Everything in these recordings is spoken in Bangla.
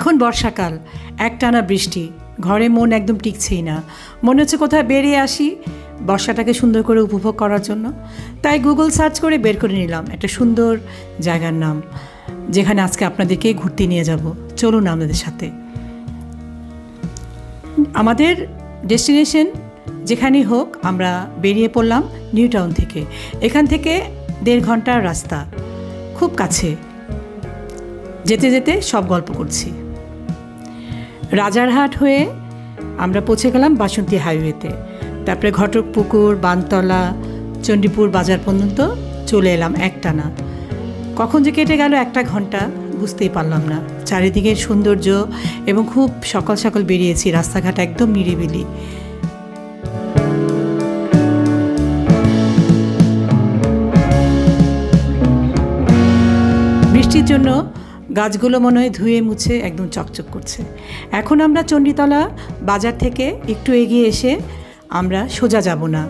এখন বর্ষাকাল, একটানা বৃষ্টি, ঘরে মন একদম টিকছেই না। মনে হচ্ছে কোথায় বেরিয়ে আসি বর্ষাটাকে সুন্দর করে উপভোগ করার জন্য। তাই গুগল সার্চ করে বের করে নিলাম একটা সুন্দর জায়গার নাম, যেখানে আজকে আপনাদেরকে ঘুরতে নিয়ে যাব। চলুন আমাদের সাথে। আমাদের ডেস্টিনেশন যেখানেই হোক, আমরা বেরিয়ে পড়লাম নিউ টাউন থেকে। এখান থেকে 1.5 ঘন্টার রাস্তা, খুব কাছে। যেতে যেতে সব গল্প করছি। রাজারহাট হয়ে আমরা পৌঁছে গেলাম বাসন্তী হাইওয়েতে। তারপরে ঘটকপুকুর, বানতলা, চণ্ডীপুর বাজার পর্যন্ত চলে এলাম একটানা। কখন যে কেটে গেল 1 ঘন্টা বুঝতেই পারলাম না। চারিদিকের সৌন্দর্য এবং খুব সকাল সকাল বেরিয়েছি, রাস্তাঘাট একদম নিরিবিলি। বৃষ্টির জন্য গাছগুলো মনে হয় ধুয়ে মুছে একদম চকচক করছে। এখন আমরা চণ্ডীতলা বাজার থেকে একটু এগিয়ে এসে আমরা সোজা যাব না,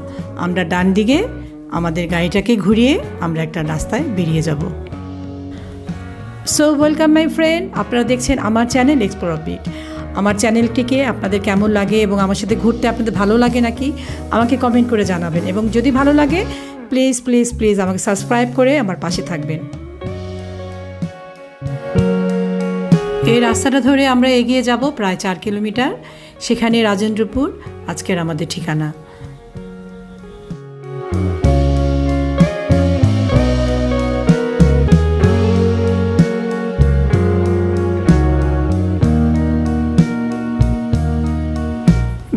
আমরা ডান দিকে আমাদের গাড়িটাকে ঘুরিয়ে আমরা একটা রাস্তায় বেরিয়ে যাব। সো ওয়েলকাম মাই ফ্রেন্ড, আপনারা দেখছেন আমার চ্যানেল এক্সপ্লোর অফবিট। আমার চ্যানেলটিকে আপনাদের কেমন লাগে এবং আমার সাথে ঘুরতে আপনাদের ভালো লাগে নাকি আমাকে কমেন্ট করে জানাবেন, এবং যদি ভালো লাগে প্লিজ প্লিজ প্লিজ আমাকে সাবস্ক্রাইব করে আমার পাশে থাকবেন। এই রাস্তাটা ধরে আমরা এগিয়ে যাব প্রায় 4 কিলোমিটার। সেখানে রাজেন্দ্রপুর আজকের আমাদের ঠিকানা।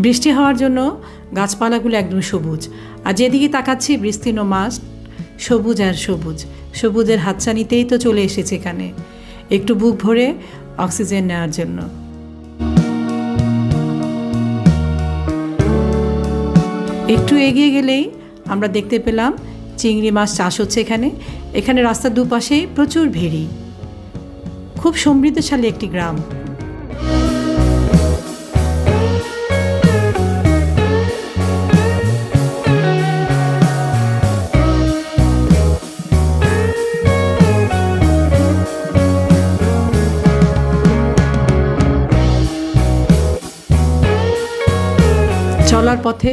বৃষ্টি হওয়ার জন্য গাছপালাগুলো একদম সবুজ, আর যেদিকে তাকাচ্ছি বিস্তীর্ণ মাঠ, সবুজ আর সবুজ। সবুজের হাতছানিতেই তো চলে এসেছে এখানে একটু বুক ভরে অক্সিজেন নেওয়ার জন্য। একটু এগিয়ে গেলেই আমরা দেখতে পেলাম চিংড়ি মাছ চাষ হচ্ছে এখানে। এখানে রাস্তার দুপাশেই প্রচুর ভেড়ি, খুব সমৃদ্ধশালী একটি গ্রাম। চলার পথে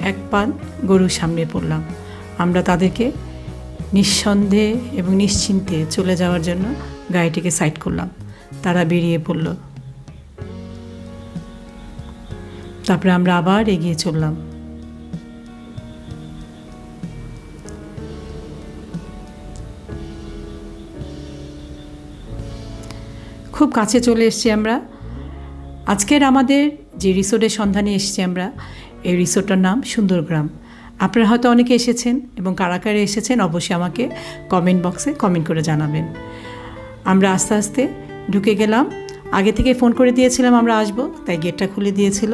এক পাল গরুর সামনে পড়লাম। আমরা তাদেরকে নিঃসন্দেহে এবং নিশ্চিন্তে চলে যাওয়ার জন্য গাড়িটিকে সাইড করলাম। তারা বেরিয়ে পড়ল। তারপরে আমরা আবার এগিয়ে চললাম। খুব কাছে চলে এসেছি আমরা। আজকের আমাদের যে রিসোর্টের সন্ধানে এসেছি আমরা, এই রিসোর্টটার নাম সুন্দরগ্রাম। আপনারা হয়তো অনেকে এসেছেন, এবং কারা কারা এসেছেন অবশ্যই আমাকে কমেন্ট বক্সে কমেন্ট করে জানাবেন। আমরা আস্তে আস্তে ঢুকে গেলাম। আগে থেকে ফোন করে দিয়েছিলাম আমরা আসবো, তাই গেটটা খুলে দিয়েছিল।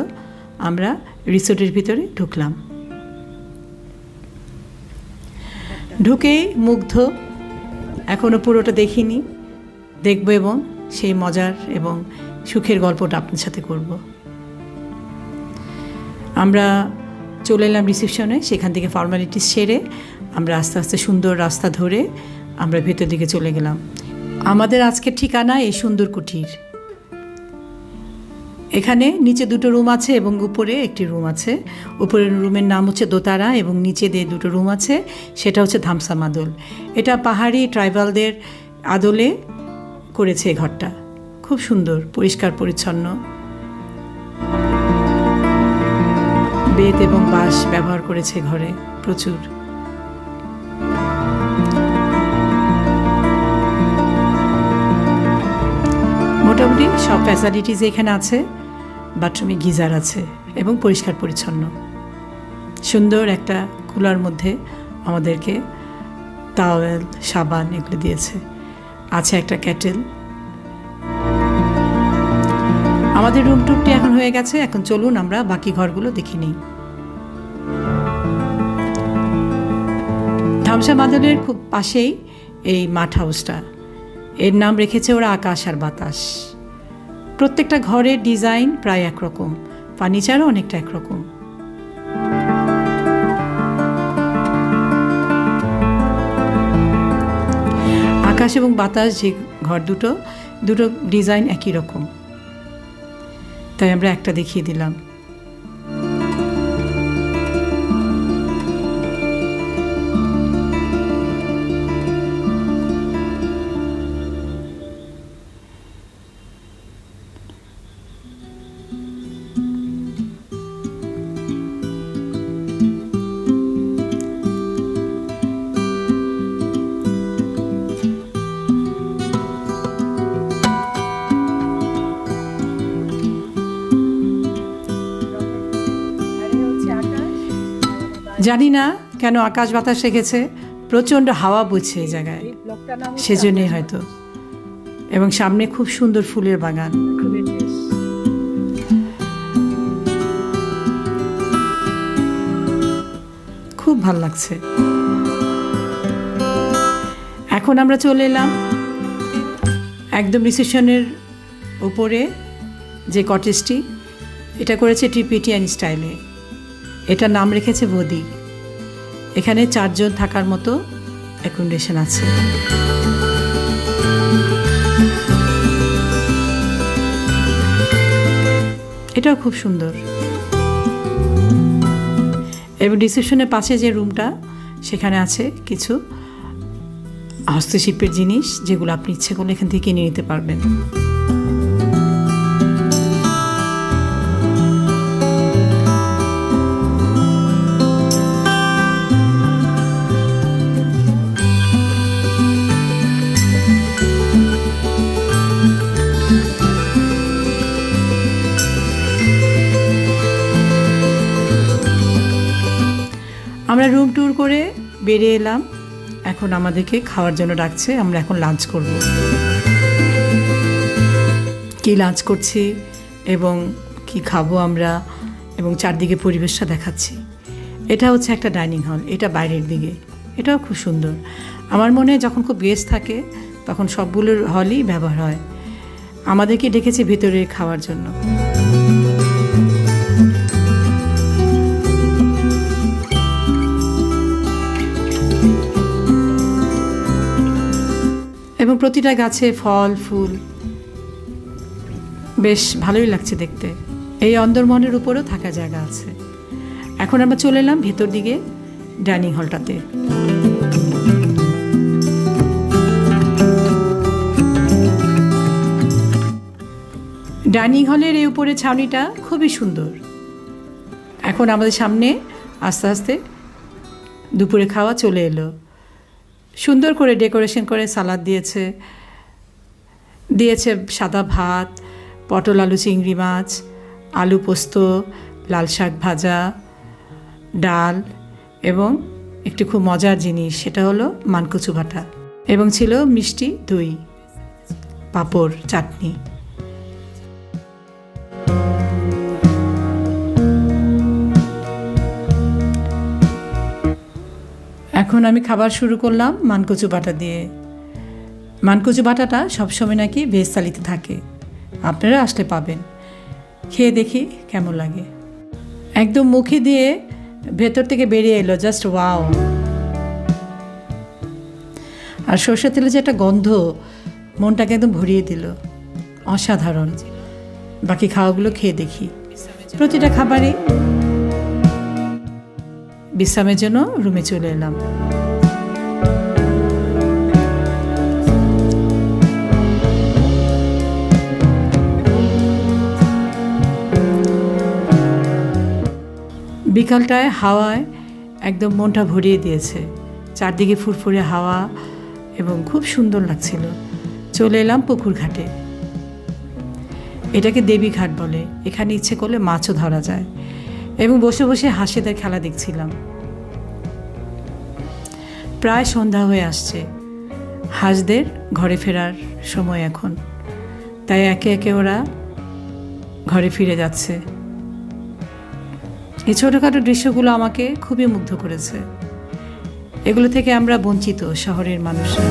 আমরা রিসোর্টের ভিতরে ঢুকলাম। ঢুকেই মুগ্ধ, এখনও পুরোটা দেখিনি, দেখব এবং সেই মজার এবং সুখের গল্পটা আপনার সাথে করব। আমরা চলে এলাম রিসেপশনে। সেখান থেকে ফর্মালিটিস সেরে আমরা আস্তে আস্তে সুন্দর রাস্তা ধরে আমরা ভেতর দিকে চলে গেলাম। আমাদের আজকের ঠিকানা এই সুন্দর কুঠির। এখানে নিচে 2টো রুম আছে এবং উপরে একটি রুম আছে। উপরের রুমের নাম হচ্ছে দোতারা, এবং নিচে দিয়ে 2টো রুম আছে, সেটা হচ্ছে ধামসা মাদল। এটা পাহাড়ি ট্রাইবালদের আদলে করেছে এই ঘরটা। খুব সুন্দর, পরিষ্কার পরিচ্ছন্ন। বেত এবং বাঁশ ব্যবহার করেছে ঘরে প্রচুর। মোটামুটি সব ফ্যাসিলিটিস এখানে আছে। বাথরুমে গিজার আছে এবং পরিষ্কার পরিচ্ছন্ন। সুন্দর একটা কুলার মধ্যে আমাদেরকে টাওয়েল, সাবান এগুলো দিয়েছে। আছে একটা ক্যাটেল। আমাদের রুম টুরটি এখন হয়ে গেছে। এখন চলুন আমরা বাকি ঘরগুলো দেখে নিই। ধামসা মাদলের খুব পাশেই এই মাঠ হাউসটা। এর নাম রেখেছে ওরা আকাশ আর বাতাস। প্রত্যেকটা ঘরের ডিজাইন প্রায় একরকম, ফার্নিচারও অনেকটা একরকম। আকাশ এবং বাতাস যে ঘর দুটো ডিজাইন একই রকম। তাই আমরা একটা দেখিয়ে দিলাম। জানি না কেন আকাশ বাতাস রেখেছে, প্রচণ্ড হাওয়া বইছে এই জায়গায়, সেজন্যই হয়তো। এবং সামনে খুব সুন্দর ফুলের বাগান। খুব ভাল লাগছে। এখন আমরা চলে এলাম একদম রিসেপশনের উপরে যে কটেজটি, এটা করেছে টিপিটিয়ান স্টাইলে। এটার নাম রেখেছে বদি। এখানে 4 জন থাকার মতো অ্যাকোমোডেশন আছে। এটাও খুব সুন্দর। এবং রিসেপশনের পাশে যে রুমটা, সেখানে আছে কিছু হস্তশিল্পের জিনিস, যেগুলো আপনি ইচ্ছে করলে এখান থেকে কিনে নিতে পারবেন। আমরা রুম ট্যুর করে বেরিয়ে এলাম। এখন আমাদেরকে খাওয়ার জন্য ডাকছে। আমরা এখন লাঞ্চ করব। কি লাঞ্চ করছি এবং কি খাবো আমরা, এবং চারদিকে পরিবেশটা দেখাচ্ছি। এটা হচ্ছে একটা ডাইনিং হল, এটা বাইরের দিকে। এটাও খুব সুন্দর। আমার মনে হয় যখন খুব গেস্ট থাকে তখন সবগুলোর হলই ব্যবহার হয়। আমাদেরকে ডেকেছে ভেতরে খাওয়ার জন্য। এবং প্রতিটা গাছে ফল ফুল, বেশ ভালোই লাগছে দেখতে। এই অন্দরমহলের উপরেও থাকার জায়গা আছে। এখন আমরা চলে এলাম ভেতর দিকে ডাইনিং হলটাতে। ডাইনিং হলের এই উপরে ছাউনিটা খুবই সুন্দর। এখন আমাদের সামনে আস্তে আস্তে দুপুরে খাওয়া চলে এলো। সুন্দর করে ডেকোরেশন করে সালাদ দিয়েছে সাদা ভাত, পটল আলু চিংড়ি মাছ, আলু পোস্ত, লাল শাক ভাজা, ডাল এবং একটি খুব মজার জিনিস, সেটা হলো মানকচু বাটা, এবং ছিল মিষ্টি দই, পাঁপড়, চাটনি। এখন আমি খাবার শুরু করলাম মানকচু বাটা দিয়ে। মানকচু বাটাটা সবসময় নাকি ভেজ থালিতে থাকে, আপনারা আসলে পাবেন। খেয়ে দেখি কেমন লাগে। একদম মুখে দিয়ে ভেতর থেকে বেরিয়ে এলো, জাস্ট ওয়াও। আর সরষের তেলের যে একটা গন্ধ মনটাকে একদম ভরিয়ে দিল, অসাধারণ। বাকি খাওয়াগুলো খেয়ে দেখি। প্রতিটা খাবারই বিশ্রামের জন্য রুমে চলে এলাম। বিকালটায় হাওয়ায় একদম মনটা ভরিয়ে দিয়েছে। চারদিকে ফুরফুরে হাওয়া এবং খুব সুন্দর লাগছিল। চলে এলাম পুকুর ঘাটে। এটাকে দেবী ঘাট বলে। এখানে ইচ্ছে করলে মাছও ধরা যায়। এবং বসে বসে হাঁসেদের খেলা দেখছিলাম। প্রায় সন্ধ্যা হয়ে আসছে, হাঁসদের ঘরে ফেরার সময় এখন। তাই একে একে ওরা ঘরে ফিরে যাচ্ছে। এই ছোটোখাটো দৃশ্যগুলো আমাকে খুবই মুগ্ধ করেছে। এগুলো থেকে আমরা বঞ্চিত শহরের মানুষরা।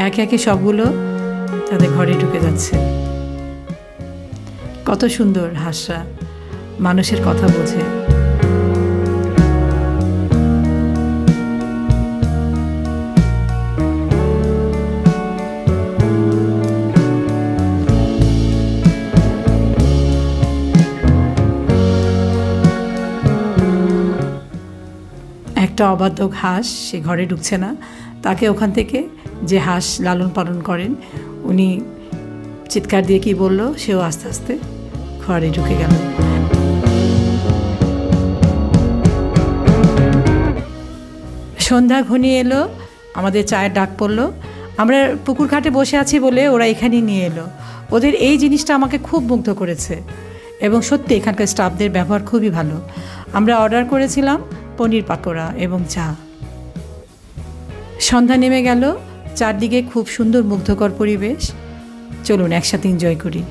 একে একে সবগুলো তাদের ঘরে ঢুকে যাচ্ছে। কত সুন্দর হাঁসরা। মানুষের কথা বোঝে। একটা অবাধ্য হাঁস সে ঘরে ঢুকছে না, তাকে ওখান থেকে যে হাঁস লালন পালন করেন উনি চিৎকার দিয়ে কি বলল, সেও আস্তে আস্তে ঘরে ঢুকে গেল। সন্ধ্যা ঘনিয়ে এলো, আমাদের চায়ের ডাক পড়লো। আমরা পুকুর ঘাটে বসে আছি বলে ওরা এখানেই নিয়ে এলো। ওদের এই জিনিসটা আমাকে খুব মুগ্ধ করেছে এবং সত্যি এখানকার স্টাফদের ব্যবহার খুবই ভালো। আমরা অর্ডার করেছিলাম পনির পাকোড়া এবং চা। সন্ধ্যা নেমে গেল, চারদিকে খুব সুন্দর মুগ্ধকর পরিবেশ। চলুন একসাথে এনজয় করি।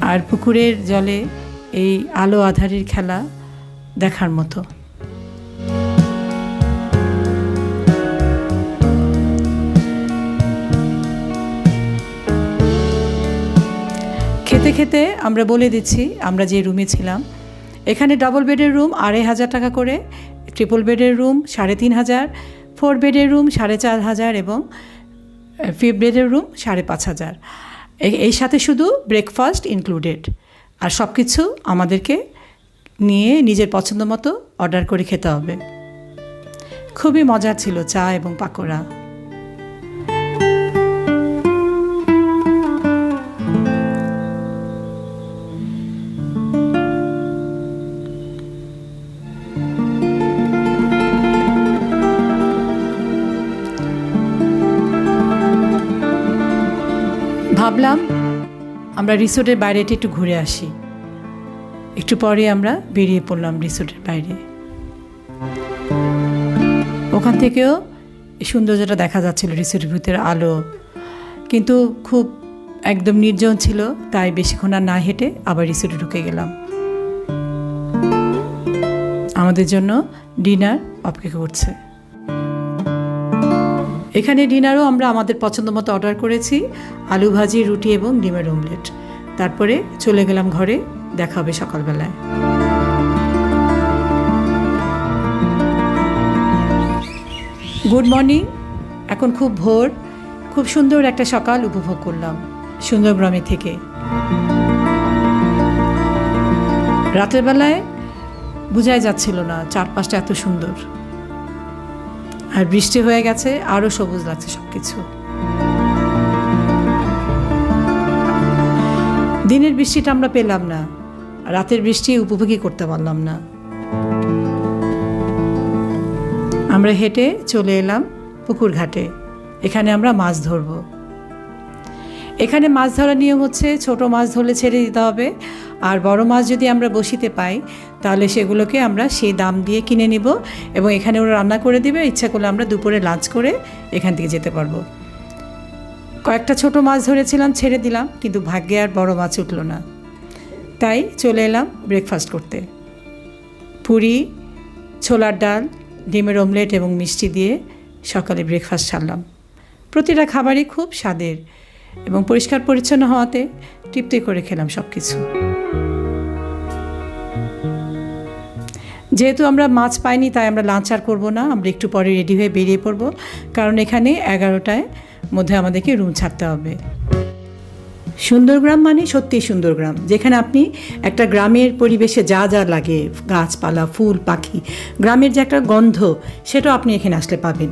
আর পুকুরের জলে এই আলো আঁধারির খেলা দেখার মতো। খেতে খেতে আমরা বলে দিচ্ছি আমরা যে রুমে ছিলাম। এখানে ডবল বেডের রুম 2500 টাকা করে, ট্রিপল বেডের রুম 3500, 4 বেডের রুম 4500 এবং 5 বেডের রুম 5500। এই সাথে শুধু ব্রেকফাস্ট ইনক্লুডেড। আর সব কিছু আমাদেরকে নিয়ে নিজের পছন্দ মতো অর্ডার করে খেতে হবে। খুবই মজার ছিল চা এবং পাকোড়া। ভাবলাম আমরা রিসোর্টের বাইরেটা একটু ঘুরে আসি। একটু পরে আমরা বেরিয়ে পড়লাম রিসোর্টের বাইরে। ওখান থেকেও সৌন্দর্যটা দেখা যাচ্ছিল, রিসোর্টের ভিতরে আলো, কিন্তু খুব একদম নির্জন ছিল। তাই বেশিক্ষণ আর না হেঁটে আবার রিসোর্টে ঢুকে গেলাম। আমাদের জন্য ডিনার অপেক্ষা করছে। এখানে ডিনারও আমরা আমাদের পছন্দ মতো অর্ডার করেছি, আলু ভাজি, রুটি এবং ডিমের অমলেট। তারপরে চলে গেলাম ঘরে, দেখা হবে সকালবেলায়। Good morning. এখন খুব ভোর, খুব সুন্দর একটা সকাল উপভোগ করলাম সুন্দরগ্রামে থেকে। রাতের বেলায় বোঝাই যাচ্ছিল না চারপাশটা এত সুন্দর। আর বৃষ্টি হয়ে গেছে, আরও সবুজ লাগছে সব কিছু। দিনের বৃষ্টিটা আমরা পেলাম না, রাতের বৃষ্টি উপভোগই করতে পারলাম না। আমরা হেঁটে চলে এলাম পুকুর ঘাটে। এখানে আমরা মাছ ধরব। এখানে মাছ ধরার নিয়ম হচ্ছে ছোট মাছ ধরলে ছেড়ে দিতে হবে, আর বড় মাছ যদি আমরা বসিতে পাই তাহলে সেগুলোকে আমরা সেই দাম দিয়ে কিনে নিব এবং এখানে ওরা রান্না করে দিবে। ইচ্ছা করলে আমরা দুপুরে লাঞ্চ করে এখান থেকে যেতে পারবো। কয়েকটা ছোট মাছ ধরেছিলাম, ছেড়ে দিলাম, কিন্তু ভাগ্যে আর বড় মাছ উঠল না। তাই চলে এলাম ব্রেকফাস্ট করতে। পুরি, ছোলার ডাল, ডিমের অমলেট এবং মিষ্টি দিয়ে সকালে ব্রেকফাস্ট ছাড়লাম। প্রতিটা খাবারই খুব স্বাদের এবং পরিষ্কার পরিচ্ছন্ন হওয়াতে তৃপ্তি করে খেলাম সব কিছু। যেহেতু আমরা মাছ পাইনি তাই আমরা লাঞ্চ আর করবো না, আমরা একটু পরে রেডি হয়ে বেরিয়ে পড়বো, কারণ এখানে 11টায় মধ্যে আমাদেরকে রুম ছাড়তে হবে। সুন্দরগ্রাম মানে সত্যিই সুন্দরগ্রাম, যেখানে আপনি একটা গ্রামের পরিবেশে যা যা লাগে, গাছপালা, ফুল, পাখি, গ্রামের যে একটা গন্ধ, সেটাও আপনি এখানে আসলে পাবেন।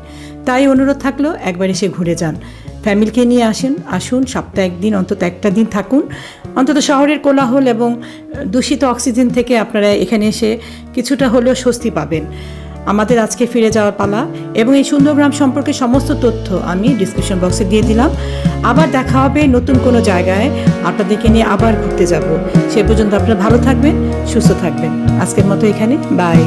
তাই অনুরোধ থাকলো একবার এসে ঘুরে যান, ফ্যামিলিকে নিয়ে আসুন, সপ্তাহে একদিন অন্তত একটা দিন থাকুন। অন্তত শহরের কোলাহল এবং দূষিত অক্সিজেন থেকে আপনারা এখানে এসে কিছুটা হলেও স্বস্তি পাবেন। আমাদের আজকে ফিরে যাওয়ার পালা এবং এই সুন্দরগ্রাম সম্পর্কে সমস্ত তথ্য আমি ডিসক্রিপশন বক্সে দিয়ে দিলাম। আবার দেখা হবে নতুন কোনো জায়গায়, আপনাদেরকে নিয়ে আবার ঘুরতে যাব। সে পর্যন্ত আপনারা ভালো থাকবেন, সুস্থ থাকবেন। আজকের মতো এখানে বাই।